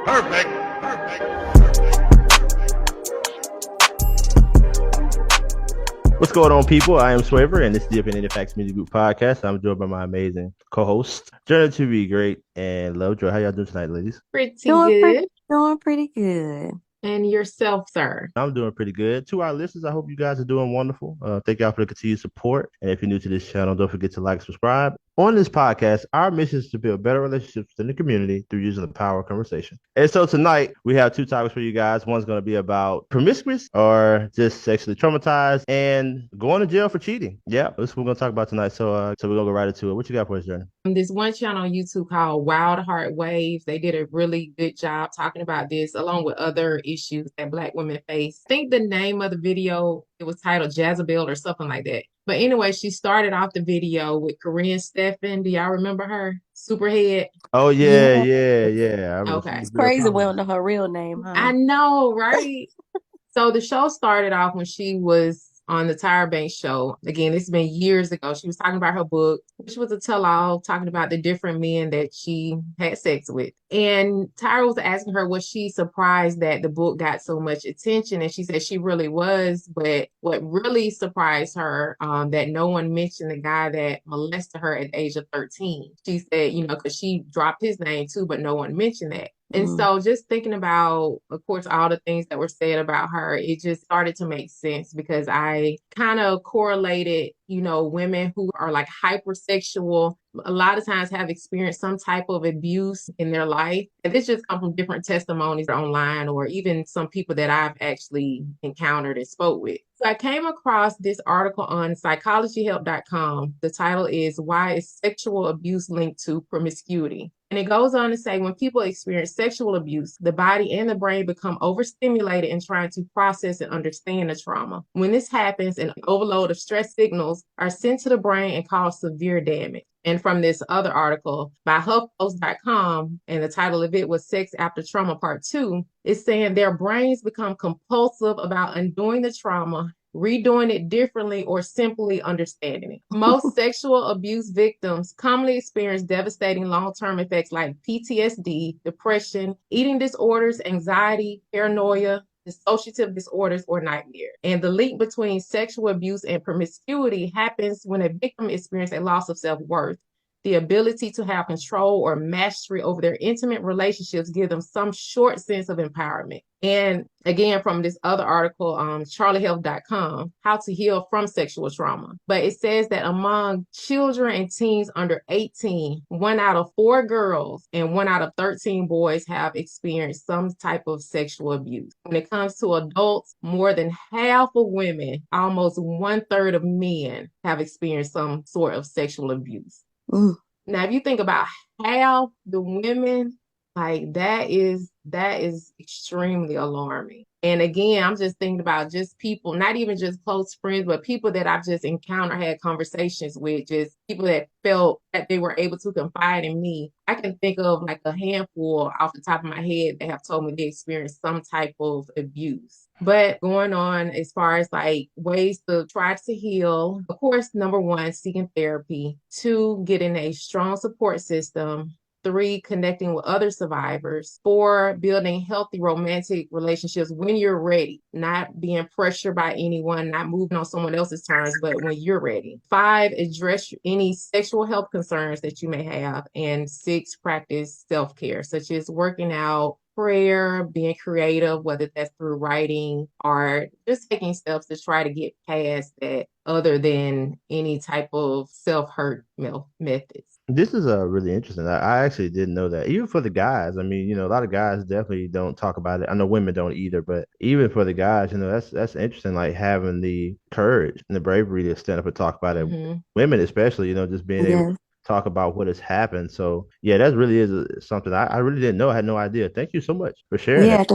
Perfect. Perfect. What's going on, people? I am Swaver, and this is the OpinionatedFactsmgr podcast. I'm joined by my amazing co-host, Journey to be great and Lovejoy. How y'all doing tonight, ladies? Pretty Doing pretty, good. doing pretty good. And yourself, sir? I'm doing pretty good. To our listeners, I hope you guys are doing wonderful. Thank y'all for the continued support. And if you're new to this channel, don't forget to like, subscribe. On this podcast, our mission is to build better relationships in the community through using the power of conversation. And so tonight, we have two topics for you guys. One's going to be about promiscuous or just sexually traumatized and going to jail for cheating. Yeah, that's what we're going to talk about tonight. So we're going to go right into it. What you got for us, Journey? This one channel on YouTube called Wild Heart Waves, they did a really good job talking about this, along with other issues that Black women face. I think the name of the video, it was titled Jezebel or something like that. But anyway, she started off the video with Corinne Steffen. Do y'all remember her? Superhead. Oh, yeah. Okay. It's crazy we don't know her real name, huh? I know, right? So the show started off when she was on the Tyra Banks show. Again, this has been years ago. She was talking about her book, which was a tell-all, talking about the different men that she had sex with. And Tyra was asking her, was she surprised that the book got so much attention? And she said she really was. But what really surprised her, that no one mentioned the guy that molested her at the age of 13. She said, because she dropped his name too, but no one mentioned that. And so just thinking about, of course, all the things that were said about her, it just started to make sense because I kind of correlated, women who are like hypersexual, a lot of times have experienced some type of abuse in their life. And this just comes from different testimonies online or even some people that I've actually encountered and spoke with. So I came across this article on psychologyhelp.com. The title is Why is Sexual Abuse Linked to Promiscuity? And it goes on to say when people experience sexual abuse, the body and the brain become overstimulated in trying to process and understand the trauma. When this happens, an overload of stress signals are sent to the brain and cause severe damage. And from this other article by HuffPost.com, and the title of it was Sex After Trauma Part 2, it's saying their brains become compulsive about undoing the trauma, redoing it differently, or simply understanding it. Most sexual abuse victims commonly experience devastating long-term effects like PTSD, depression, eating disorders, anxiety, paranoia, dissociative disorders, or nightmare. And the link between sexual abuse and promiscuity happens when a victim experiences a loss of self-worth. The ability to have control or mastery over their intimate relationships give them some short sense of empowerment. And again, from this other article, charliehealth.com, how to heal from sexual trauma. But it says that among children and teens under 18, 1 out of 4 girls and 1 out of 13 boys have experienced some type of sexual abuse. When it comes to adults, more than half of women, almost 1/3 of men have experienced some sort of sexual abuse. Now, if you think about half the women, like that is extremely alarming. And again, I'm just thinking about just people, not even just close friends, but people that I've just encountered, had conversations with, just people that felt that they were able to confide in me. I can think of like a handful off the top of my head that have told me they experienced some type of abuse. But going on as far as like ways to try to heal, of course, number 1, seeking therapy. 2, getting a strong support system. 3, connecting with other survivors. 4, building healthy romantic relationships when you're ready, not being pressured by anyone, not moving on someone else's terms, but when you're ready. 5, address any sexual health concerns that you may have. And 6, practice self-care, such as working out, prayer, being creative, whether that's through writing or just taking steps to try to get past that other than any type of self-hurt methods. This is really interesting. I actually didn't know that. Even for the guys, I mean, a lot of guys definitely don't talk about it. I know women don't either, but even for the guys, that's interesting. Like having the courage and the bravery to stand up and talk about it. Women, especially, just being able to talk about what has happened. So yeah, that really is something I really didn't know. I had no idea. Thank you so much for sharing that.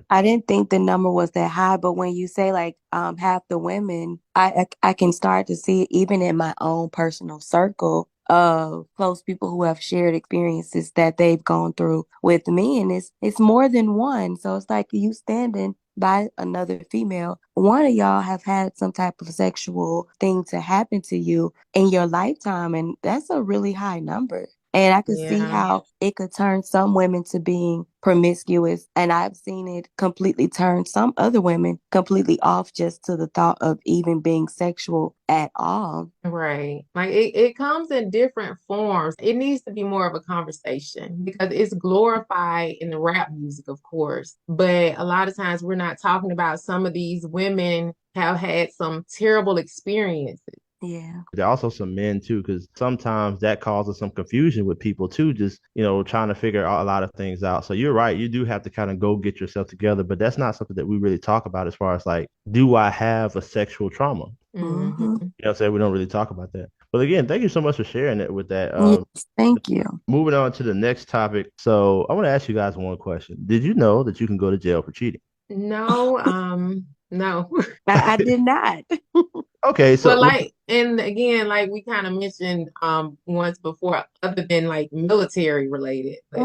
I didn't think the number was that high, but when you say like half the women, I can start to see it even in my own personal circle of close people who have shared experiences that they've gone through with me, and it's more than one. So it's like you standing by another female. One of y'all have had some type of sexual thing to happen to you in your lifetime, and that's a really high number. And I could see Yeah. how it could turn some women to being promiscuous. And I've seen it completely turn some other women completely off just to the thought of even being sexual at all. Right. Like it comes in different forms. It needs to be more of a conversation because it's glorified in the rap music, of course. But a lot of times we're not talking about some of these women have had some terrible experiences. Yeah. There are also some men too, because sometimes that causes some confusion with people too, just, trying to figure out a lot of things out. So you're right. You do have to kind of go get yourself together, but that's not something that we really talk about as far as like, do I have a sexual trauma? Mm-hmm. You know what I'm saying? We don't really talk about that. But again, thank you so much for sharing it with that. Yes, thank you. Moving on to the next topic. So I want to ask you guys one question. Did you know that you can go to jail for cheating? No, no. I did not. Okay, so But like, and again, like we kind of mentioned once before, other than like military related, but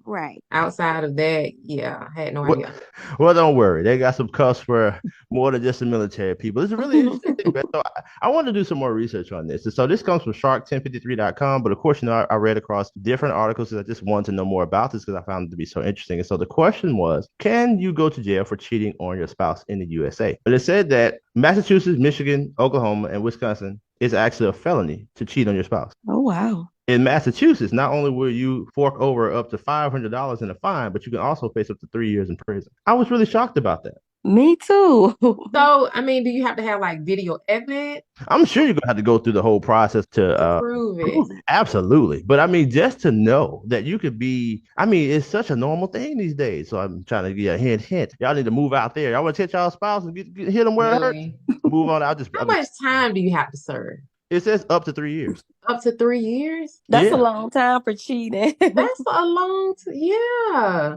Right. outside of that, yeah, I had no idea. Well, don't worry. They got some cuffs for more than just the military people. It's a really interesting thing, man. So I want to do some more research on this. And so this comes from shark1053.com. But of course, I read across different articles because I just wanted to know more about this because I found it to be so interesting. And so the question was, can you go to jail for cheating on your spouse in the USA? But it said that Massachusetts, Michigan, Oklahoma, and Wisconsin is actually a felony to cheat on your spouse. Oh, wow. In Massachusetts, not only will you fork over up to $500 in a fine, but you can also face up to 3 years in prison. I was really shocked about that. Me too. So, I mean, do you have to have like video evidence I'm sure you're going to have to go through the whole process to prove it? Absolutely. But I mean, just to know that you could be, I mean, it's such a normal thing these days. So I'm trying to get a hint. Y'all need to move out there. Y'all want to hit y'all spouse and hit them where it hurts? Really? Move on. How much time do you have to serve? It says up to 3 years. Up to 3 years? That's Yeah. a long time for cheating. That's a long yeah.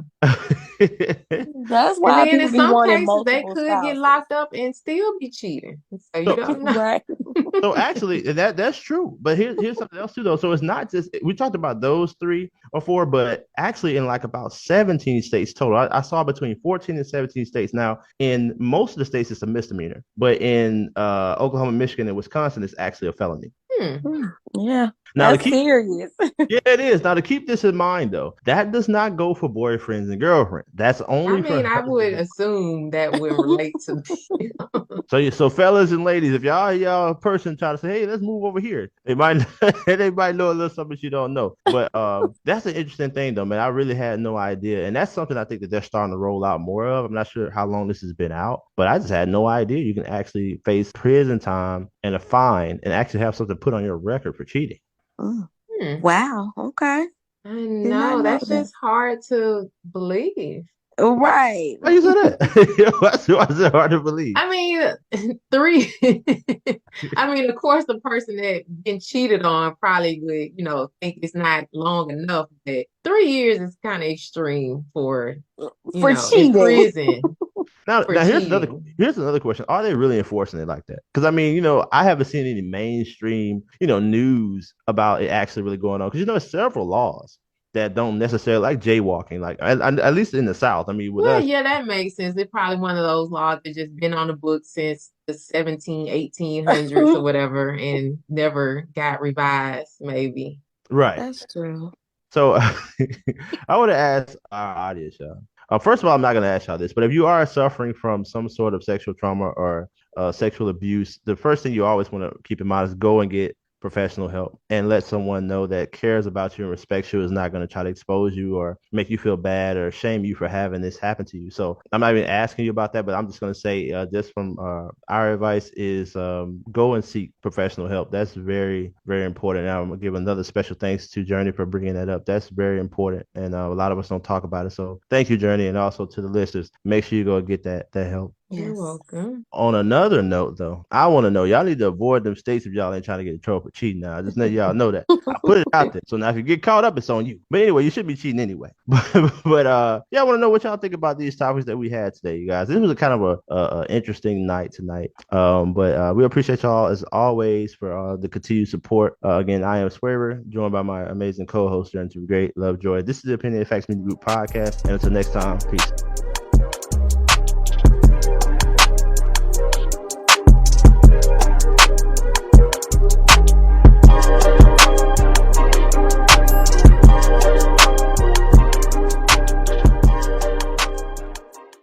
That's why And then people in be some wanting cases they multiple could spouses. get locked up and still be cheating. So you don't know. Right. So actually, that's true. But here's something else too, though. So it's not just we talked about those 3 or 4, but actually in like about 17 states total. I saw between 14 and 17 states. Now, in most of the states, it's a misdemeanor, but in Oklahoma, Michigan, and Wisconsin, it's actually a felony. Yeah. Now That's serious. Yeah, it is. Now to keep this in mind, though, that does not go for boyfriends and girlfriends. That's only I mean, for I would assume that would relate to So fellas and ladies, if y'all person try to say, hey, let's move over here, they might know a little something you don't know. But that's an interesting thing, though, man. I really had no idea, and that's something I think that they're starting to roll out more of. I'm not sure how long this has been out, but I just had no idea you can actually face prison time and a fine, and actually have something put on your record for cheating. Wow. Okay. I know, that's just hard to believe. Right. Why you say that? Why is it hard to believe? I mean, 3. I mean, of course, the person that been cheated on probably would, think it's not long enough. But 3 years is kind of extreme for cheating. in prison. Now cheating. here's another question. Are they really enforcing it like that? Because I mean, I haven't seen any mainstream, news about it actually really going on. Because there's several laws that don't necessarily like jaywalking, like at least in the South. I mean, yeah, that makes sense. It's probably one of those laws that just been on the books since the 1800s or whatever, and never got revised. Maybe. Right. That's true. So I would ask our audience, y'all. First of all, I'm not going to ask y'all this, but if you are suffering from some sort of sexual trauma or sexual abuse, the first thing you always want to keep in mind is go and get professional help and let someone know that cares about you and respects you, is not going to try to expose you or make you feel bad or shame you for having this happen to you. So I'm not even asking you about that, but I'm just going to say just from our advice is go and seek professional help. That's very, very important. And I'm going to give another special thanks to Journey for bringing that up. That's very important. And a lot of us don't talk about it. So thank you, Journey. And also to the listeners, make sure you go get that help. You're welcome. On another note, though, I want to know, y'all need to avoid them states if y'all ain't trying to get in trouble for cheating. Now, I just let y'all know that. I put it out there. So now if you get caught up, it's on you. But anyway, you should be cheating anyway. But yeah, I want to know what y'all think about these topics that we had today, you guys. This was a kind of a interesting night tonight. But we appreciate y'all as always for the continued support. Again, I am Swerver, joined by my amazing co-host, Journey to Great Love Joy. This is the Opinionated Facts Media Group podcast. And until next time, peace.